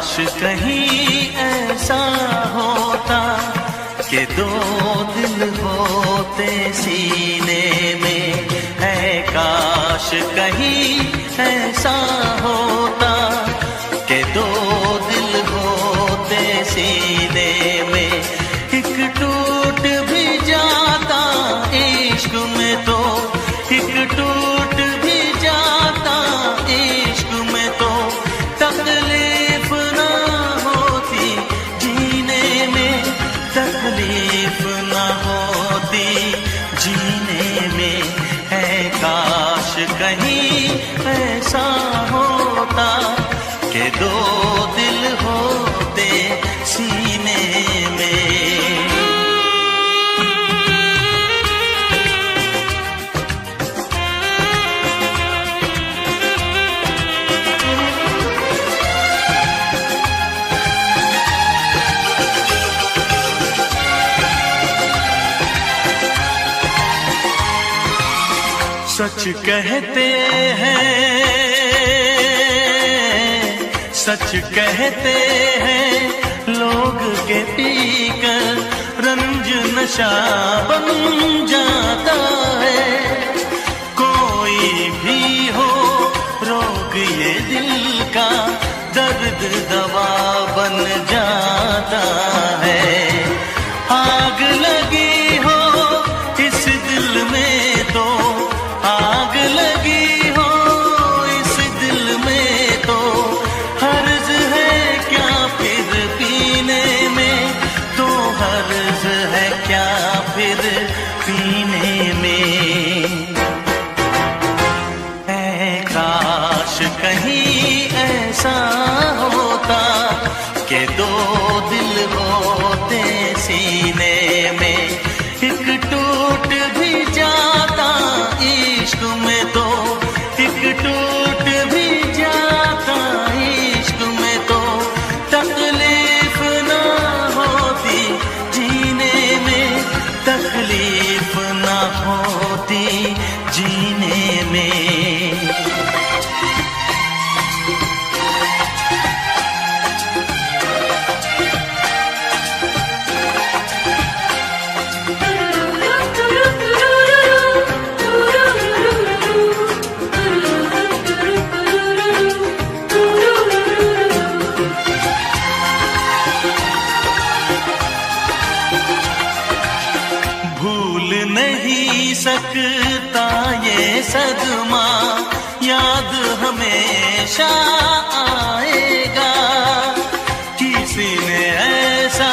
काश कहीं ऐसा होता कि दो दिल होते सीने में, है काश कहीं ऐसा होता कि दो दिल होते सीने में। एक टूट भी जाता इश्क में तो, एक टूट भी जाता इश्क में तो, तकलीफ ना होती जीने में, तकलीफ ना होती जीने में। है काश कहीं ऐसा होता कि दो दिल होते सीने में। सच कहते हैं, सच कहते हैं लोग के पीकर रंज नशा बन जाता है। कोई भी हो रोग ये दिल का, दर्द दवा बन जाता है। आग लगी हो इस दिल में तो, आग लगी हो इस दिल में तो, हर्ज है क्या फिर पीने में, तो हर्ज है क्या फिर पीने में। है काश कहीं ऐसा होता कि दो दिल होते सीने में। एक टूट भी जाता इश्क में तो, एक टूट भी जाता इश्क में तो, तकलीफ ना होती जीने में, तकलीफ ना होती जीने में। भूल नहीं सकता ये सदमा, याद हमेशा आएगा। किसी ने ऐसा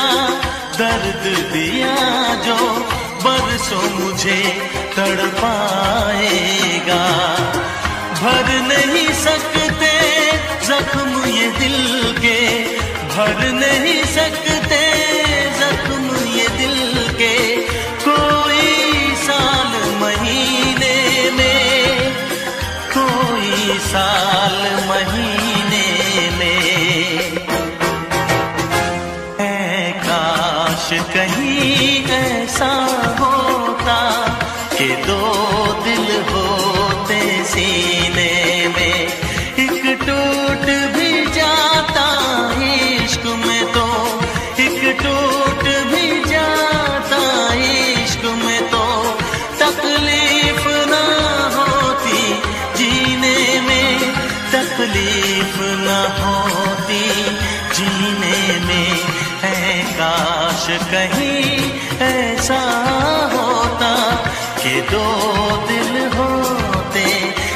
दर्द दिया जो बरसों मुझे तड़पाएगा। भर नहीं सकते जख्म ये दिल के, भर नहीं सकते जख्म ये दिल के। कोई साल महीने में, कोई साल महीने में। है काश कहीं ऐसा होता कि दो दिल होते सीने में। एक टूट भी जाता इश्क में तो, एक टूट भी जाता इश्क में तो, तकलीफ ना होती जीने में, तकलीफ ना होती जीने में। है काश कहीं ऐसा होता कि दो दिल होते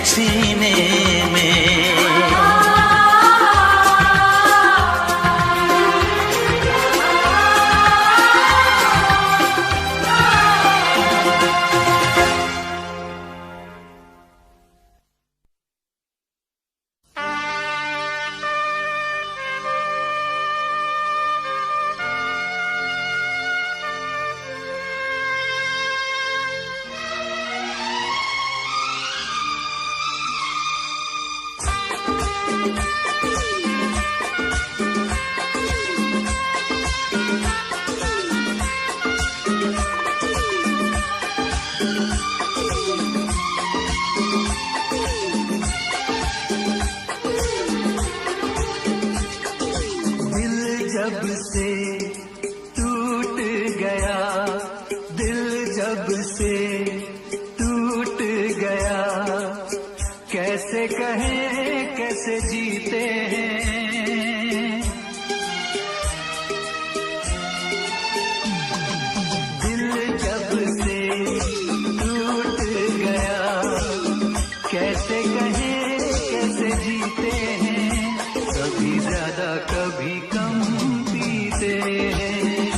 सीने में। कैसे कहें कैसे जीते हैं। दिल जब से टूट गया, कैसे कहें कैसे जीते हैं। कभी ज्यादा कभी कम पीते हैं,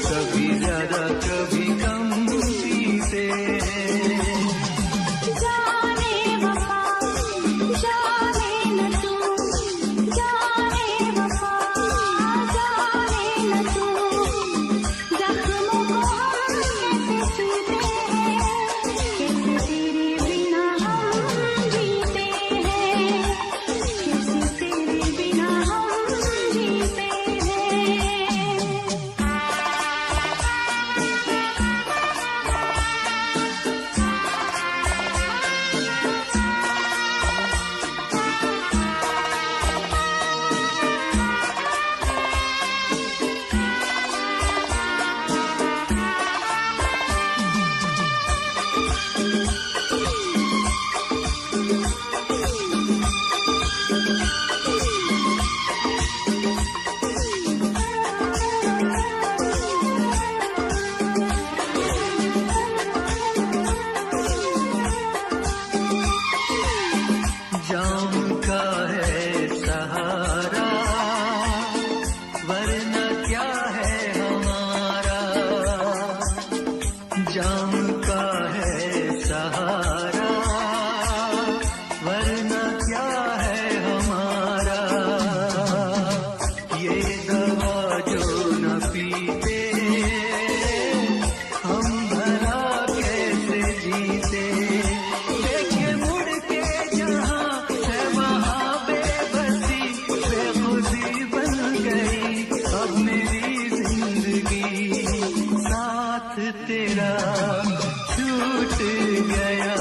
कभी ज्यादा कभी कम पीते हैं। जाम का है सहारा, वरना क्या है हमारा। जाम का है सहारा, वरना क्या है हमारा। ये दवा जो न पीते हम भला कैसे जीते। तेरा छूट गया,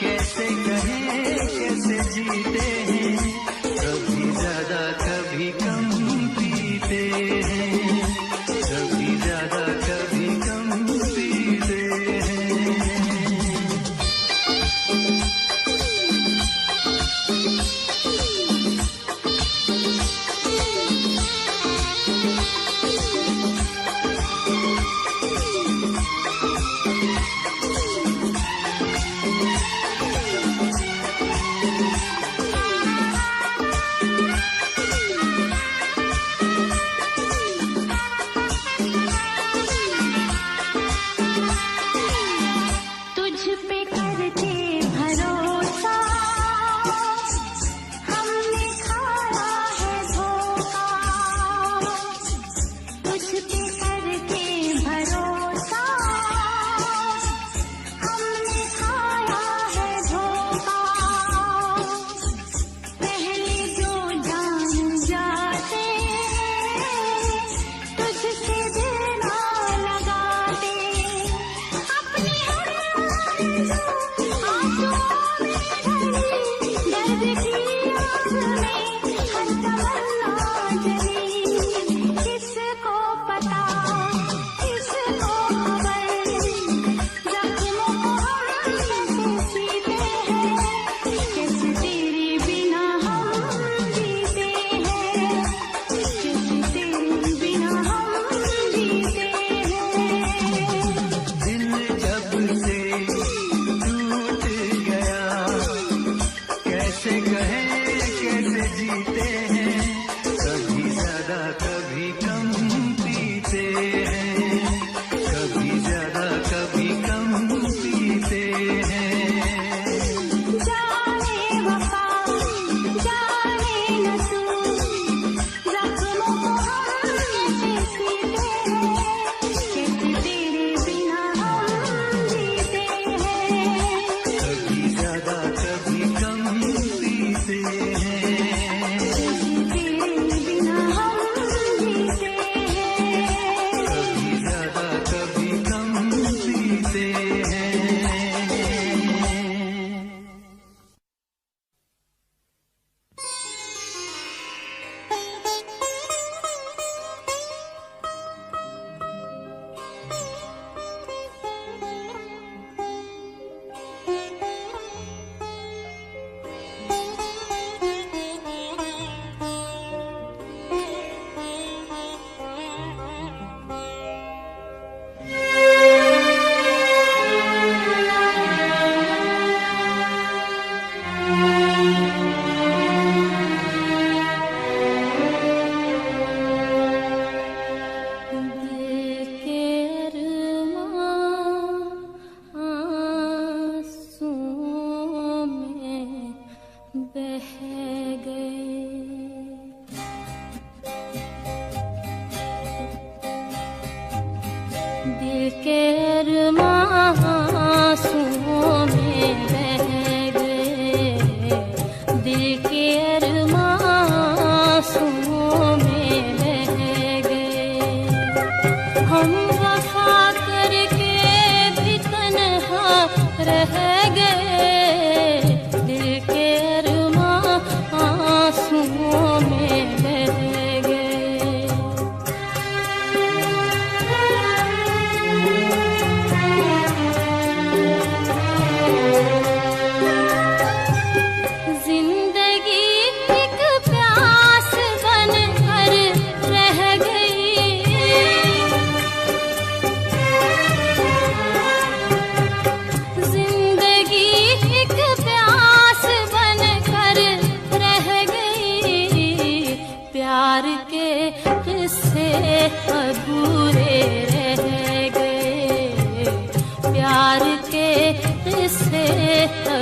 कैसे कहें कैसे जीते हैं। कभी ज्यादा कभी कम पीते हैं, कभी ज्यादा कभी कम पीते हैं। कभी कम पीते हैं, कभी ज्यादा कभी कम पीते हैं। जाने वफा जाने न तू, जख्मों को हम कैसे सीते हैं, कैसे तेरे बिना हम जीते हैं। कभी ज्यादा कभी कम पीते हैं।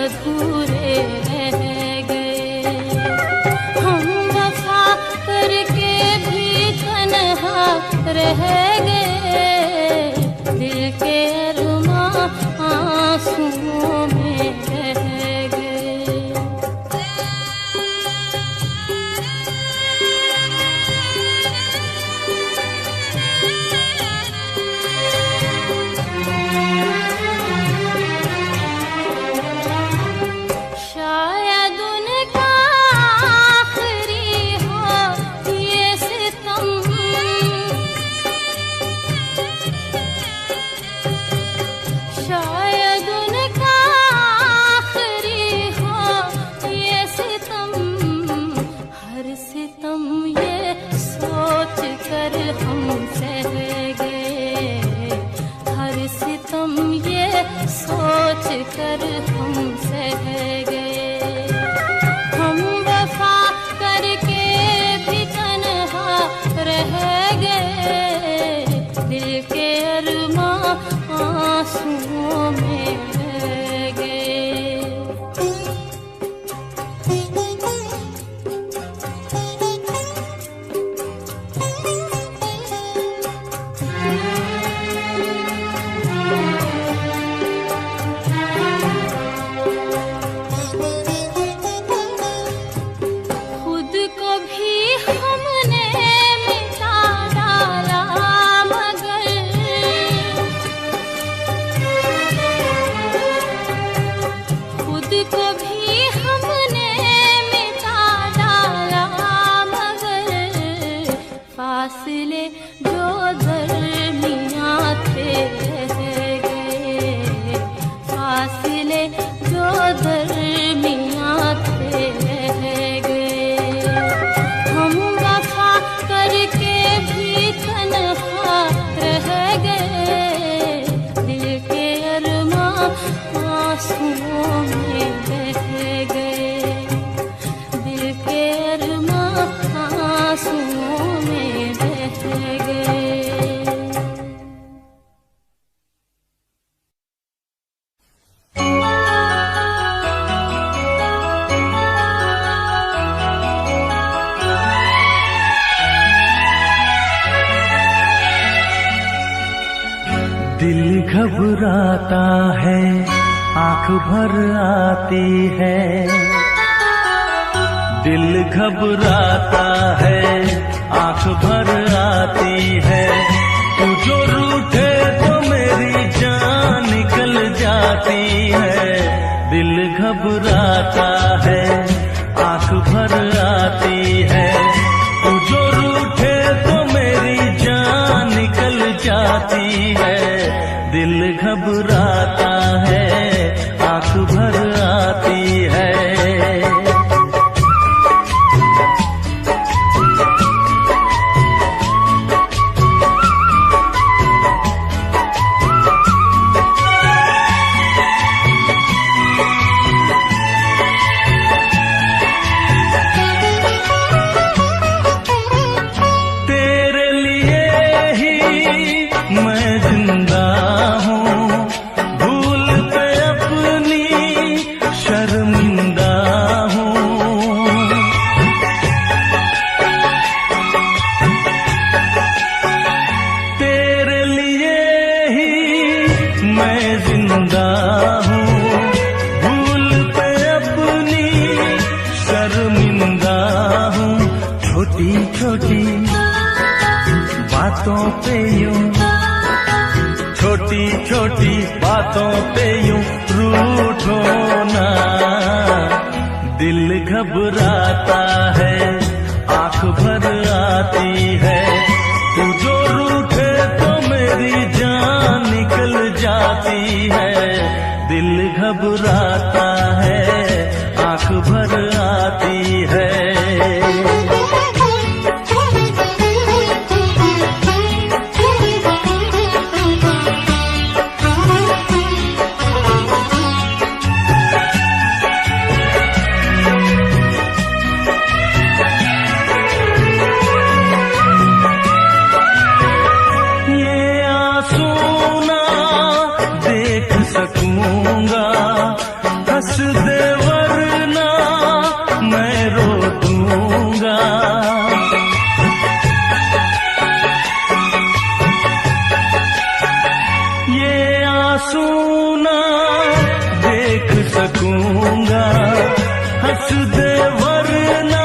अधूरे रह गए। हम वफा करके भी तन्हा रह गए, दिल के अरमां आंसुओं में रह गए। शायद उनका आखिरी हो ये सितम, शायद उनका आखिरी हो ये सितम। हर सितम ये सोच कर हम सह गए, हर सितम ये सोच कर हम सह गए। हम वफा करके भी तन्हा रह गए, दिल के अरमां आंसुओं में रह गए। खुद को भी हमने मिटा डाला, मगर खुद को भी हमने मिटा डाला, मगर फासले जो दरमियां थे रह गए, फासले जो दरमियां थे रह गए। हम वफा करके भी तन्हा रह गए, दिल के अरमां आंसुओं में बह गए, दिल के अरमां आंसुओं में बह गए। दिल घबराता है, आंख भर आती है। दिल घबराता है, आंख भर आती है। तू जो रूठे तो मेरी जान निकल जाती है। दिल घबराता है, आंख भर आती है। तू जो रूठे तो मेरी जान निकल जाती है। दिल घबराता है, आंख भर आती है। तेरे लिए ही मैं जिंदा हूँ, भूल पे अपनी शर्मिंदा हूँ। तेरे लिए ही मैं जिंदा हूँ, भूल पे अपनी शर्मिंदा हूँ। छोटी छोटी बातों पे यूं, छोटी छोटी बातों पे यूं रूठो ना। दिल घबराता है, आंख भर आती है। तू जो रूठे तो मेरी जान निकल जाती है। दिल घबराता है, आंख भर आती है। दूंगा, हंस दे वरना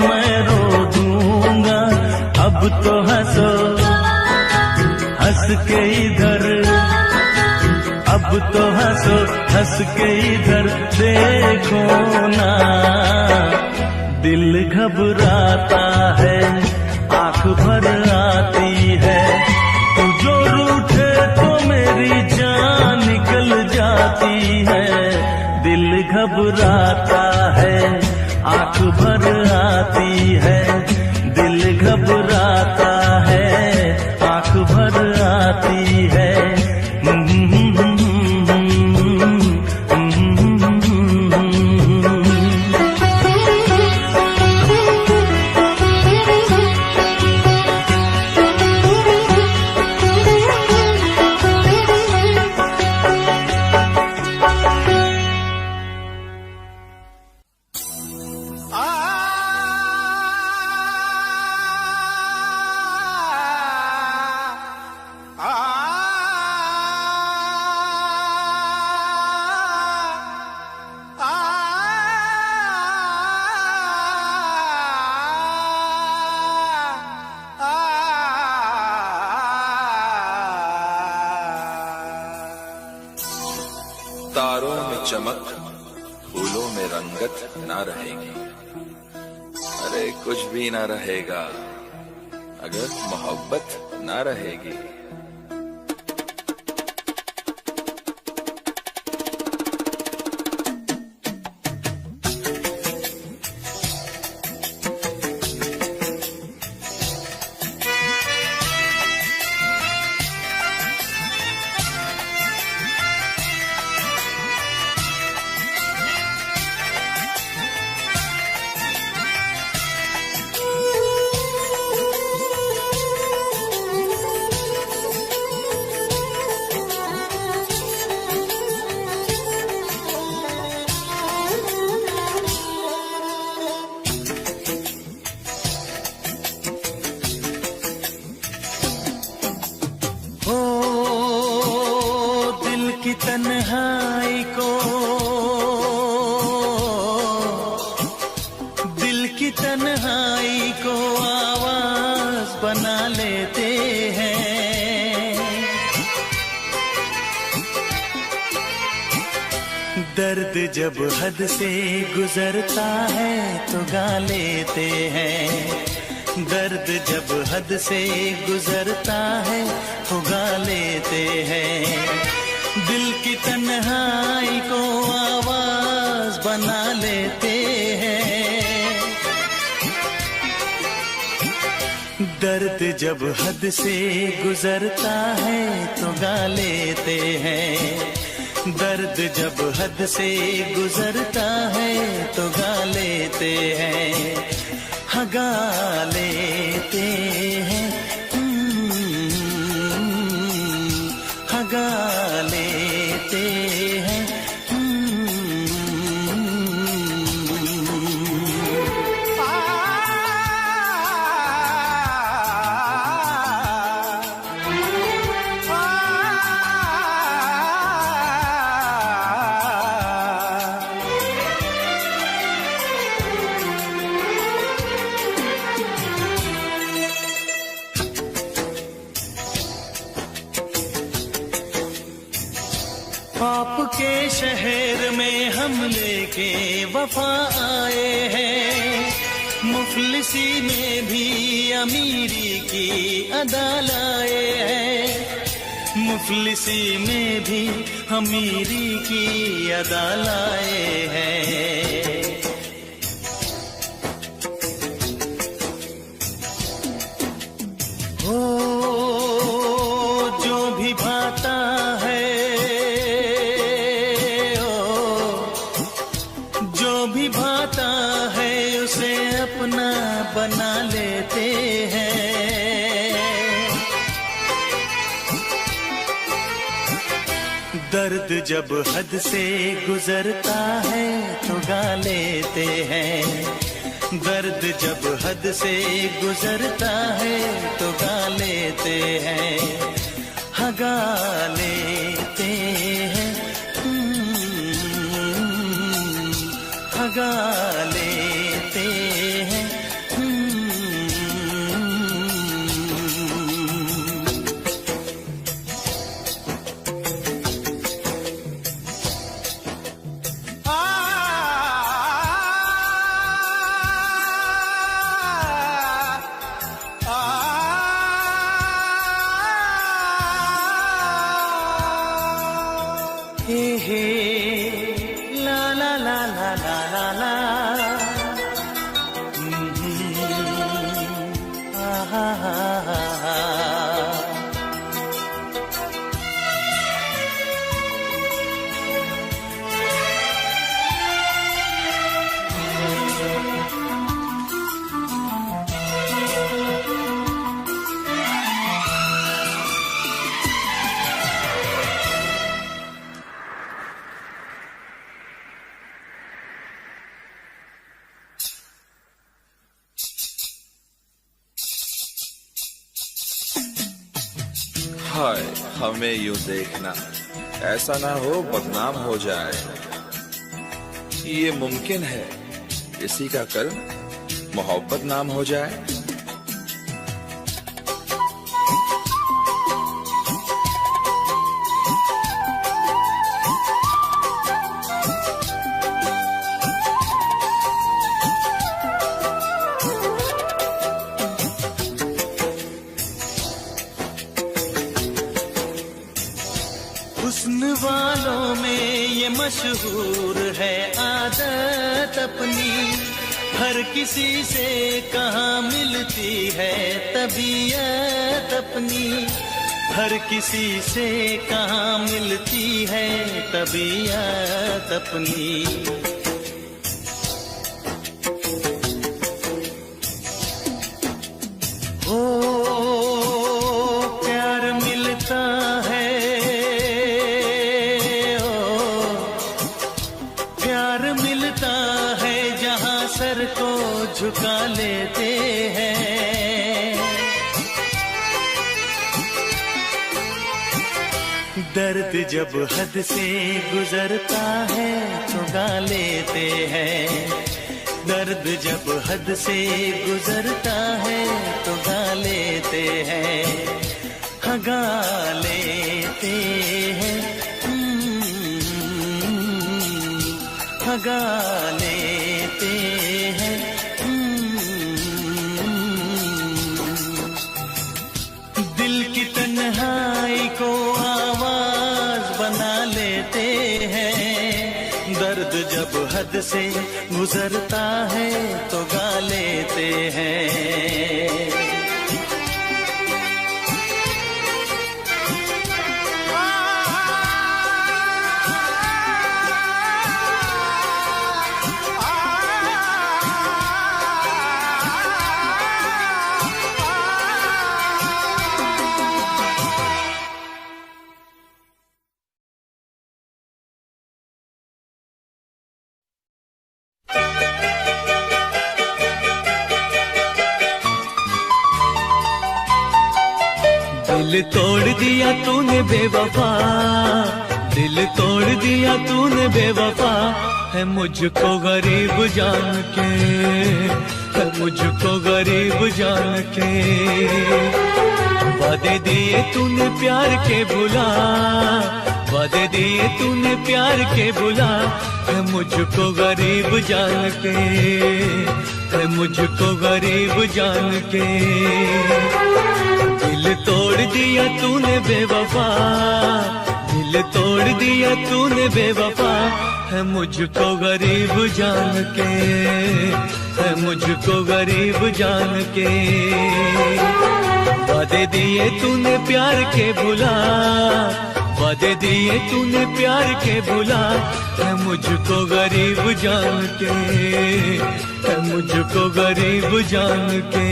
मैं रो दूंगा। अब तो हंसो हंस के इधर, अब तो हंसो हंस के इधर देखो ना। दिल घबराता है, आंख भर आती है, तू जो रूठे तो मेरी जान निकल जाती है। दिल घबराता है, आंख भर आती है, दिल घबराता है, आंख भर आती है। तारों में चमक, फूलों में रंगत ना रहेगी। अरे कुछ भी ना रहेगा अगर मोहब्बत ना रहेगी। तन्हाई को, दिल की तन्हाई को आवाज बना लेते हैं। दर्द जब हद से गुजरता है तो गा लेते हैं। दर्द जब हद से गुजरता है तो गा लेते हैं। दिल की तन्हाई को आवाज बना लेते हैं। दर्द जब हद से गुजरता है तो गा लेते हैं। दर्द जब हद से गुजरता है तो गा लेते हैं। हाँ गा लेते हैं, हाँ गा लेते हैं। आपके शहर में हम लेके वफा आए हैं। मुफलिसी में भी अमीरी की अदा लाए हैं। मुफलिसी में भी अमीरी की अदा लाए हैं। हो जो भी भाता है, भाता है उसे अपना बना लेते हैं। दर्द जब हद से गुजरता है तो गा लेते हैं। दर्द जब हद से गुजरता है तो गा लेते हैं। हाँ गा लेते हैं। भगा लेते हैं। हाय हमें यूं देखना, ऐसा ना हो बदनाम हो जाए। ये मुमकिन है किसी का कल मोहब्बत नाम हो जाए। हुस्न वालों में ये मशहूर है आदत अपनी, हर किसी से कहाँ मिलती है तबीयत अपनी, हर किसी से कहाँ मिलती है तबीयत अपनी। ओ प्यार मिलता है, सर को झुका लेते हैं। दर्द जब हद से गुजरता है तो गा लेते हैं, दर्द जब हद से गुजरता है तो गा लेते हैं, गा लेते हैं, गा लेते हैं। दिल की तन्हाई को आवाज बना लेते हैं, दर्द जब हद से गुजरता है तो गा लेते हैं। दिल तोड़ दिया तूने बेवफा, दिल तोड़ दिया तूने बेवफा, है मुझको गरीब जान के, है मुझको गरीब जान के। वादे दिए तूने प्यार के भुला, वादे दिए तूने प्यार के भुला, है मुझको गरीब जान के, है मुझको गरीब जान के। दिल तोड़ दिया तूने बेवफा, दिल तोड़ दिया तूने बेवफा, है मुझको गरीब जान के, है मुझको गरीब जान के। वादे दिए तूने प्यार के भुला, वादे दिए तूने प्यार के भुला, है मुझको गरीब जान के, है मुझको गरीब जान के।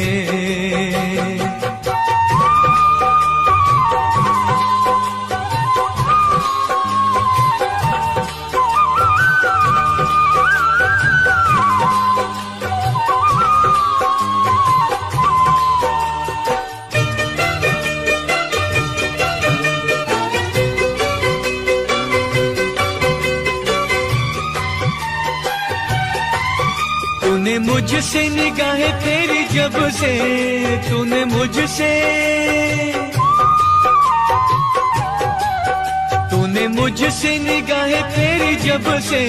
तूने मुझसे निगाहें फेरी जब से, तूने मुझसे निगाहें फेरी जब से,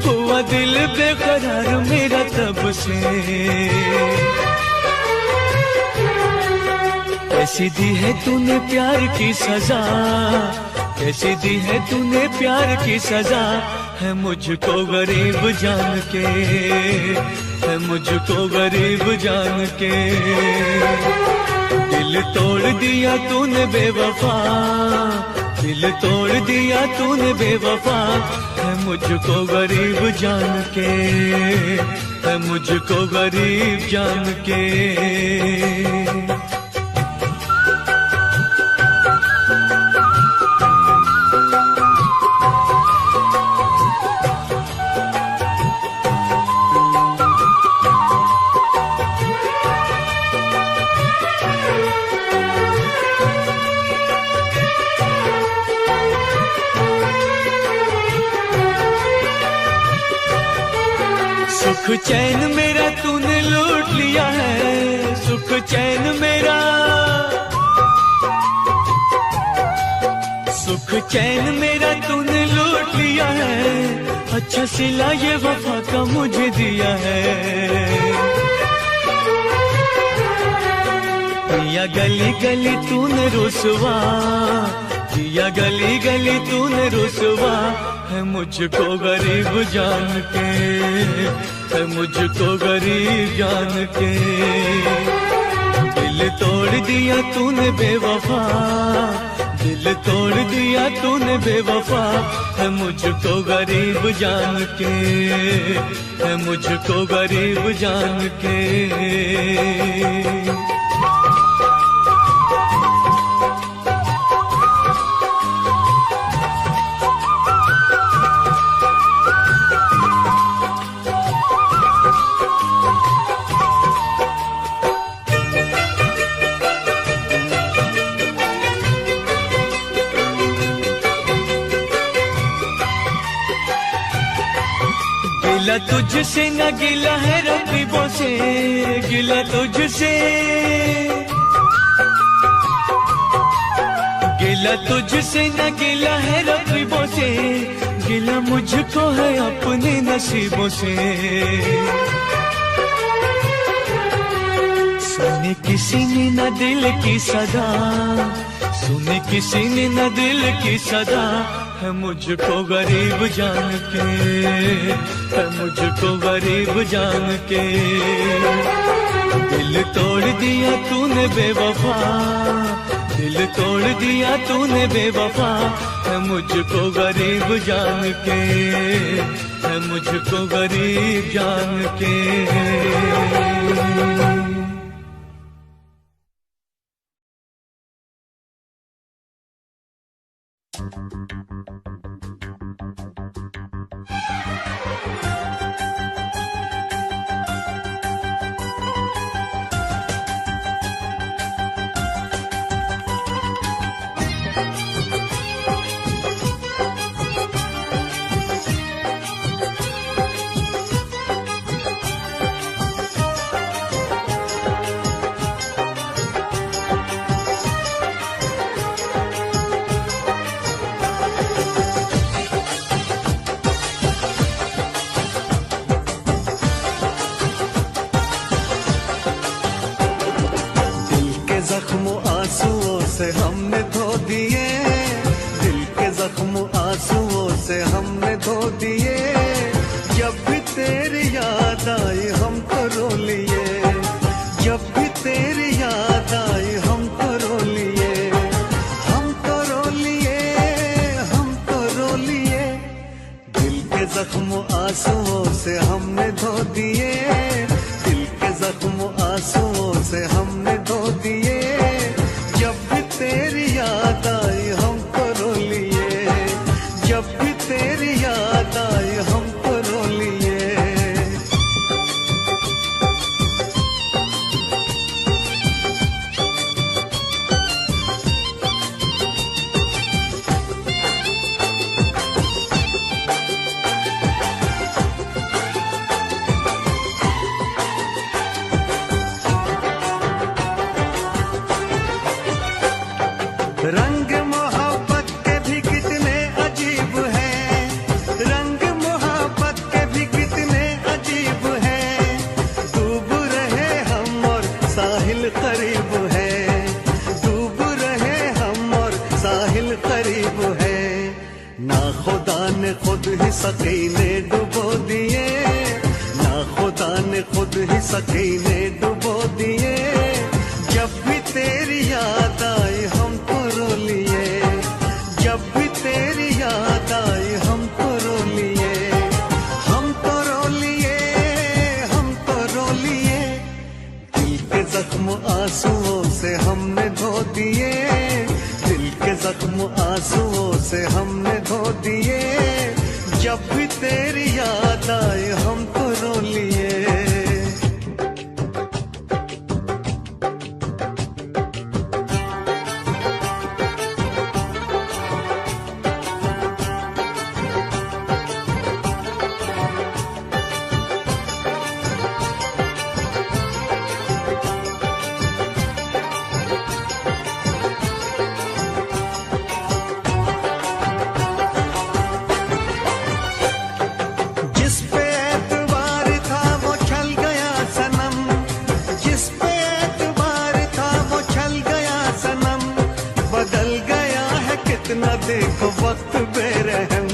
हुआ दिल बेकरार मेरा तब से। कैसी दी है तूने प्यार की सजा, कैसी दी है तूने प्यार की सजा, है मुझको गरीब जान के, है मुझको गरीब जान के। दिल तोड़ दिया तूने बेवफा, दिल तोड़ दिया तूने बेवफा, है मुझको गरीब जान के, है मुझको गरीब जान के। सुख चैन मेरा तूने लूट लिया है, सुख चैन मेरा, सुख चैन मेरा तूने लूट लिया है। अच्छा सिला ये वफा का मुझे दिया है। पिया गली गली तूने रुसवा, पिया गली गली तूने रुसवा, है मुझको गरीब जान के, है मुझको गरीब जान के। दिल तोड़ दिया तूने बेवफा, दिल तोड़ दिया तूने बेवफा, है मुझको गरीब जान के, है मुझको गरीब जान के। गिला तुझसे न गिला है रकीबों से, गिला तुझसे, गिला तुझसे न गिला है रकीबों से, गिला मुझको है अपने नसीबों से। सुने किसी ने न दिल की सदा, सुने किसी ने न दिल की सदा, है मुझको गरीब जान के, है मुझको गरीब जान के। दिल तोड़ दिया तूने बेवफा, दिल तोड़ दिया तूने बेवफा, है मुझको गरीब जान के, है मुझको गरीब जान के। ने खुद ही सकीने डुबो दिए, ना खुदा ने खुद ही सकीने डुबो दिए। जब भी तेरी याद आई हमको रो लिए, जब भी तेरी याद आई हमको रो लिए, हम तो रो लिए, हम तो रो लिए। दिल के जख्म आंसुओं से हमने धो दिए, दिल के जख्म आंसुओं से हमने धो दिए। जब भी तेरी याद आए हमको रो लिए। कितना देखो वक्त बेरहम,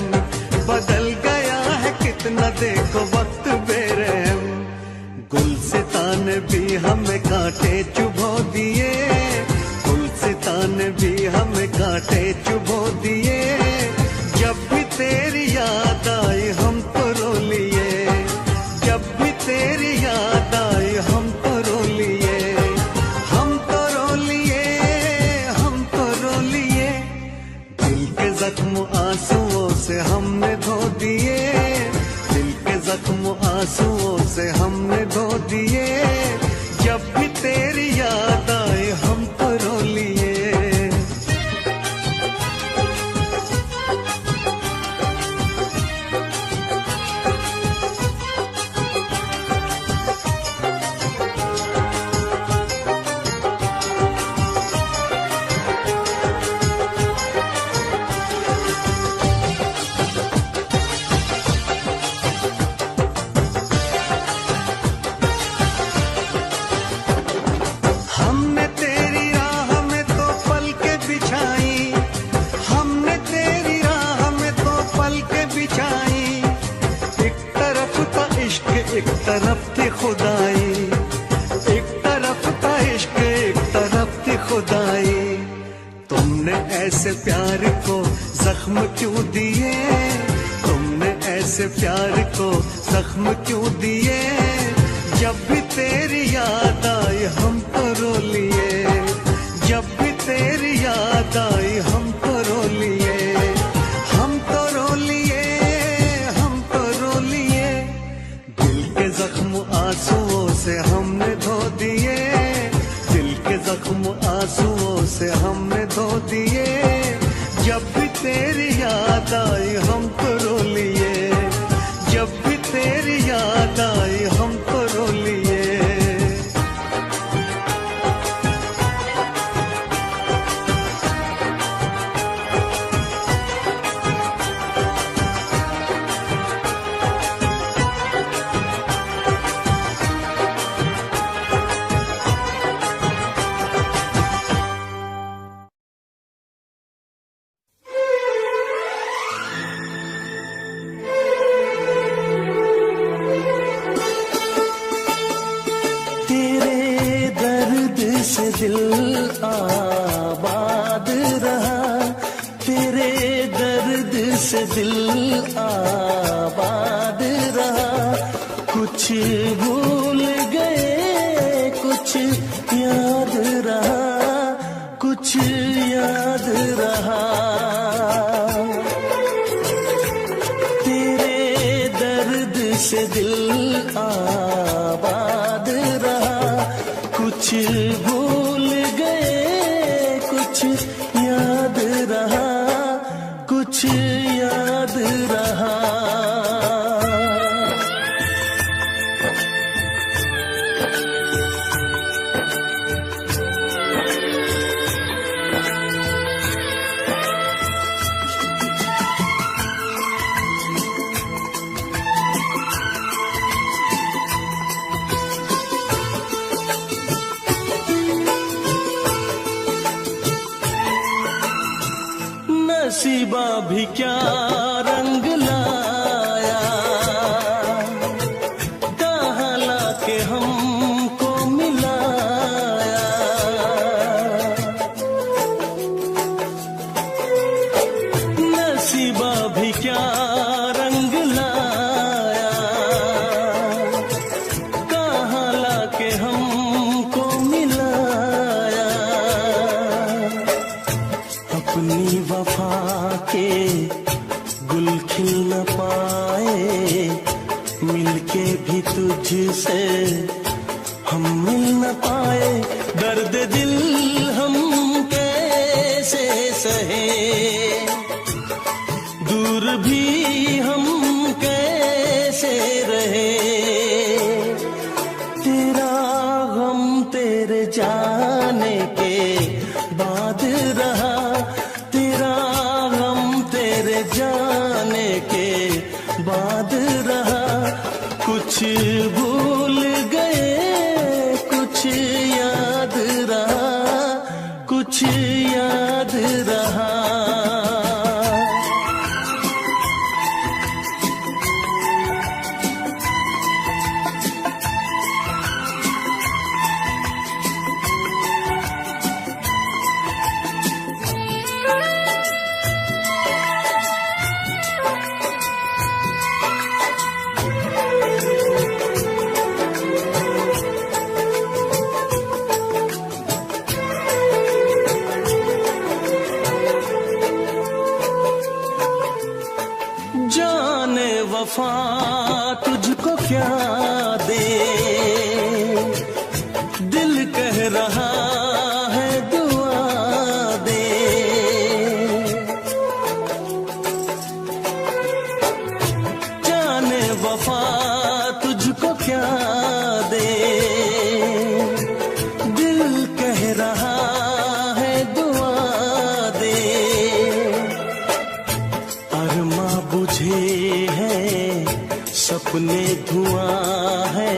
बदल गया है कितना देखो वक्त बेरहम। गुलसितान भी हमें कांटे चुभो दिए, गुलसितान भी हमें कांटे चुभो दिए। जब भी तेरी याद आई हम तो रो लिए, जब भी तेरी याद आई हम तो रो लिए, हम तो रो लिए, हम तो रो लिए। दिल के जख्म आंसुओं से हमने धो दिए, दिल के जख्म आंसुओं से हमने धो दिए। जब भी तेरी याद आए हम तो रो लिए। हमने तेरी राह में तो पलकें बिछाई, हमने तेरी राह में तो पलकें बिछाई। एक तरफ था इश्क एक तरफ थी खुदाई, एक तरफ था इश्क एक तरफ थी खुदाई। तुमने ऐसे प्यार को जख्म क्यों दिए, तुमने ऐसे प्यार को जख्म क्यों दिए। जब भी तेरी याद आई हम तो रो लिए, जब भी तेरी याद आई हम तो रो लिए, हम तो रो लिए, हम तो रो लिए। दिल के जख्म आंसुओं से हमने धो दिए, दिल के जख्म आंसुओं से हमने धो दिए। जब भी तेरी याद आई हम तो रो लिए, जब भी तेरी याद आई हम तो रो लिए। दिल आबाद रहा, तेरे दर्द से दिल आबाद रहा। कुछ भूल गए कुछ याद रहा, कुछ याद रहा। तेरे दर्द से दिल आबाद रहा। कुछ भूल गए कुछ याद रहा, कुछ याद रहा। नसीबा भी क्या रंग मिलके भी तुझसे हम मिल न पाए, दर्द दिल हम कैसे सहे, दूर भी हम कैसे रहे। तेरा गम तेरे जाने के बाद रहा, तेरा गम तेरे जाने के बाद रहा। कुछ भूल गए कुछ याद रहा, कुछ याद रहा। जाने वफा तुझको क्या दे, दिल कह रहा है दुआ दे। जाने वफा तुझको क्या दे, दिल कह रहा है दुआ दे। अरमा बुझे हैं सपने धुआं है,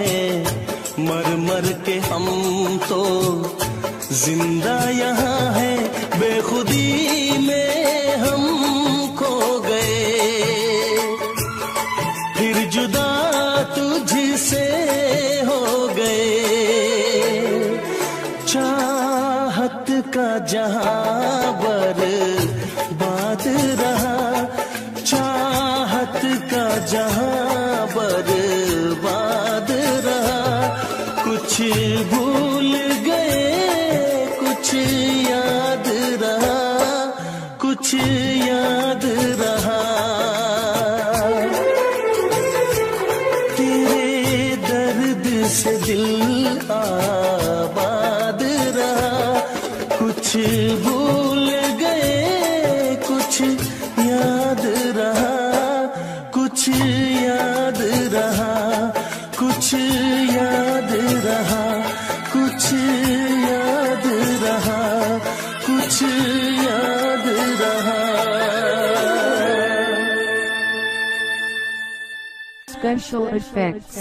मर मर के हम तो जिंदा यहाँ है। बेखुदी में हम खो गए, फिर जुदा तुझसे हो गए। चाहत का जहां बर्बाद रहा, चाहत का जहां बर्बाद रहा। कुछ भूल गए कुछ याद रहा, कुछ याद रहा। तेरे दर्द से दिल आबाद रहा। कुछ भूल गए कुछ याद रहा, कुछ याद रहा, कुछ याद रहा, कुछ याद रहा, कुछ याद रहा। Special effects.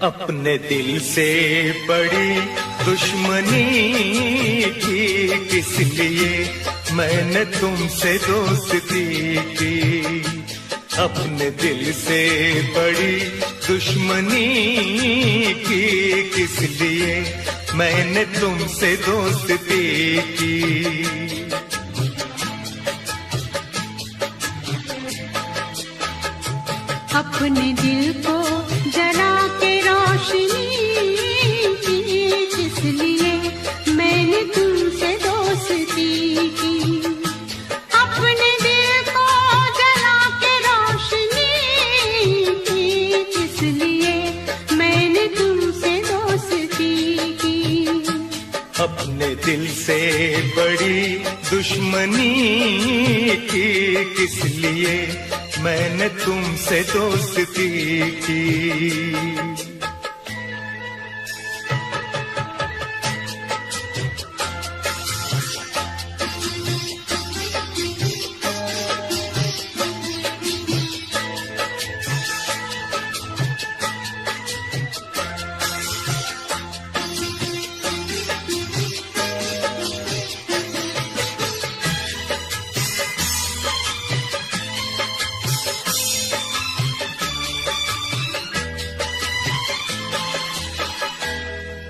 अपने दिल से बड़ी दुश्मनी की किस लिए मैंने तुमसे दोस्ती की। अपने दिल से बड़ी दुश्मनी की किस लिए मैंने तुमसे दोस्ती की। अपने दिल को जला के रोशनी की किस लिए मैंने तुमसे दोस्ती की। अपने दिल को जला के रोशनी की किस लिए मैंने तुमसे दोस्ती की। अपने दिल से बड़ी दुश्मनी की किस लिए मैंने तुमसे दोस्ती की।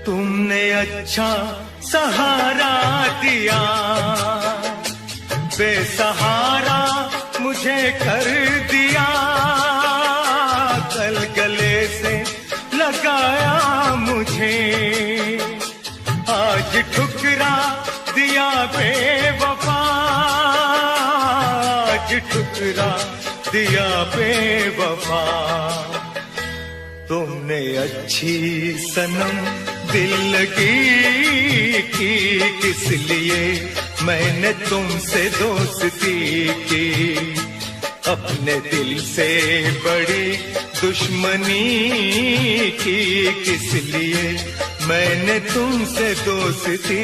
तुमने अच्छा सहारा दिया, बेसहारा मुझे कर दिया, कल गले से लगाया मुझे, आज ठुकरा दिया बेवफा, आज ठुकरा दिया बेवफा। तुमने अच्छी सनम दिल लगी की, किस लिए मैंने तुमसे दोस्ती की, अपने दिल से बड़ी दुश्मनी की, किस लिए मैंने तुमसे दोस्ती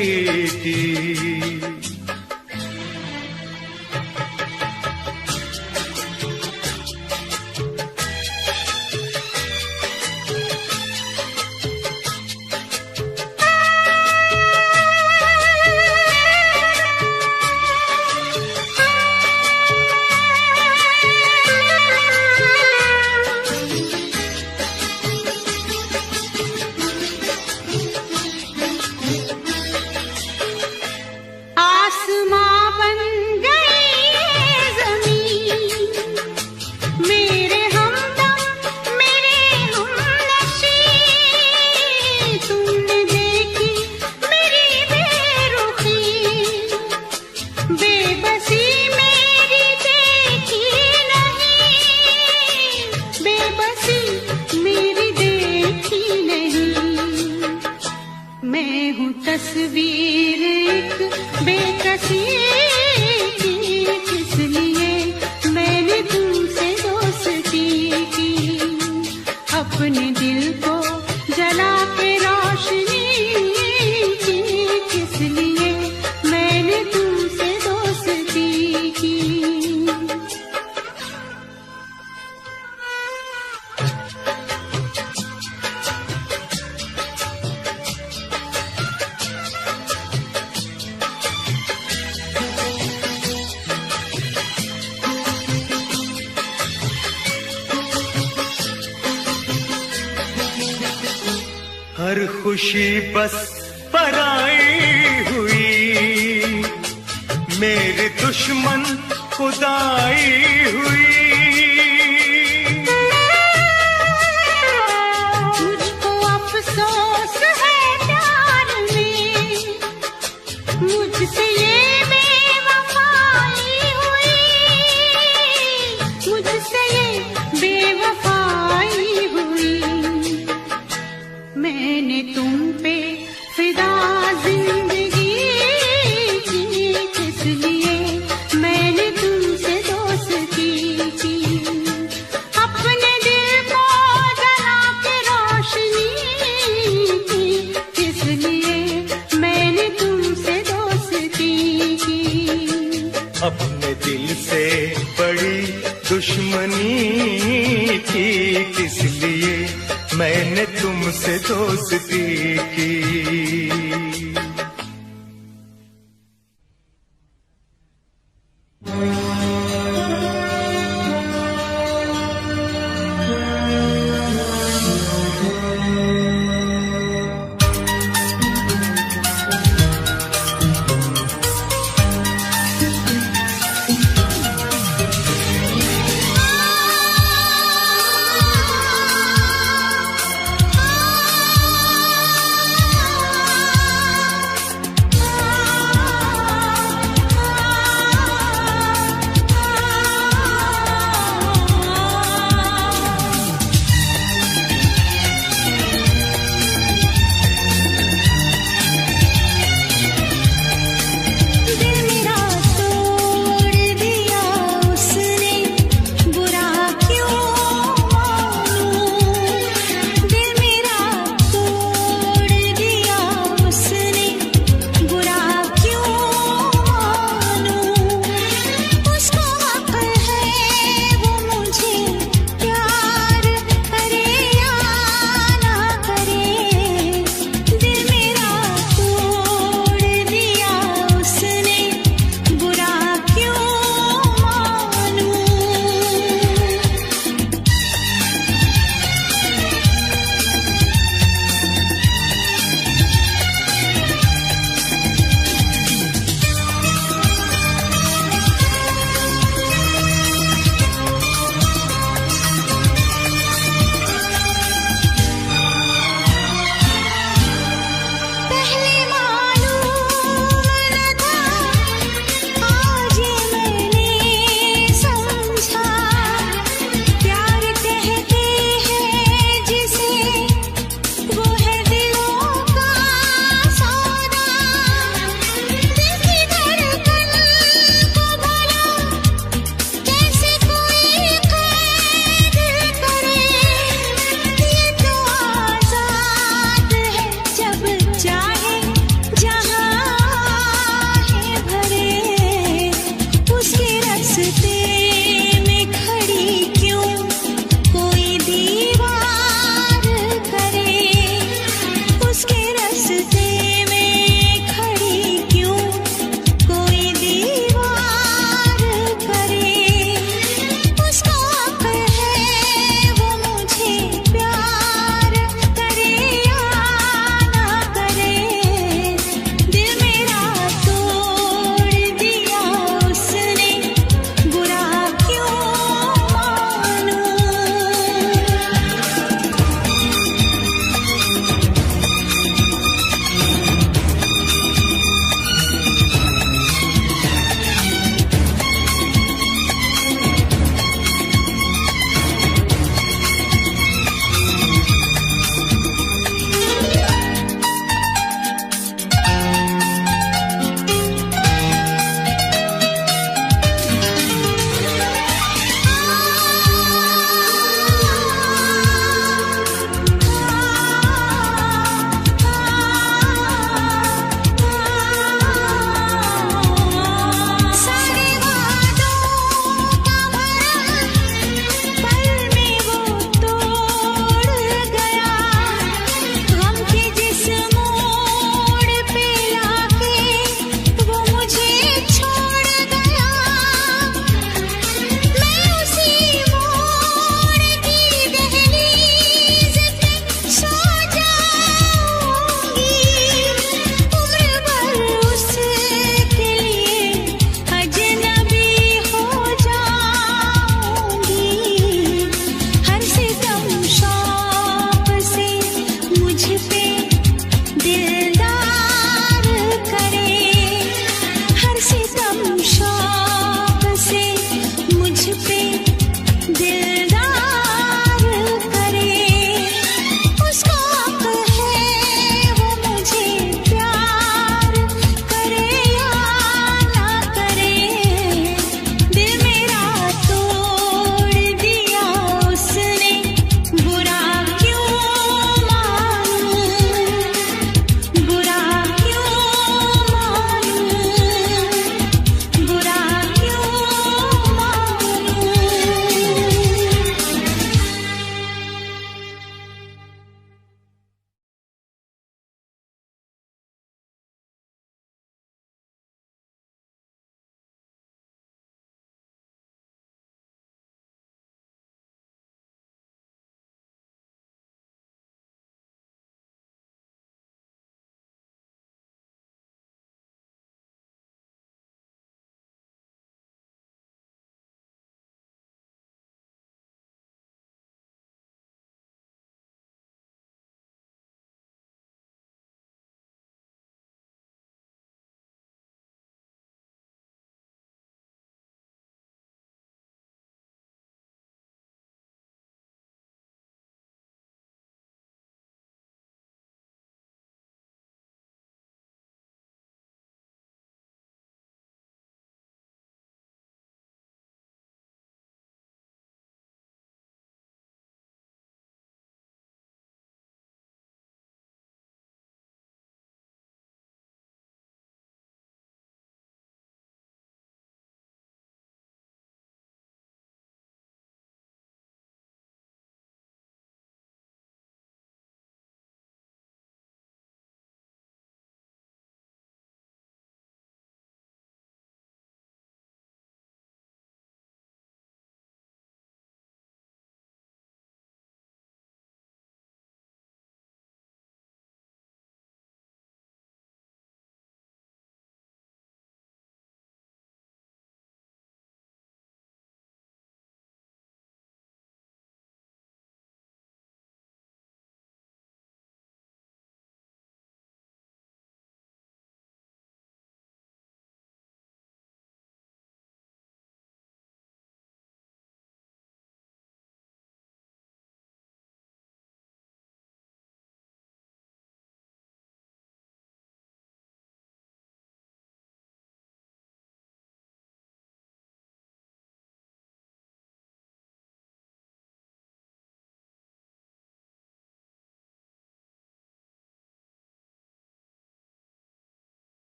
की। तस्वीर एक बेकसी की, किस लिए मैंने तुमसे दोस्ती की, अपने दिल को जला के रोशनी की, किस लिए मैंने तुमसे दोस्ती की। हर खुशी बस पराई हुई, मेरे दुश्मन खुदाई हुई, मुझको अफसोस है प्यार में, मुझसे ये बेवफाई हुई, मुझसे ये बेवफाई हुई, मैंने तुम पे फिदा जिंदगी की, किस लिए मैंने तुमसे दोस्ती की, अपने दिल को जला के रोशनी की, किस लिए मैंने तुमसे दोस्ती की, अपने दिल से बड़ी दुश्मनी की, किस लिए मैंने तुमसे दोस्ती की।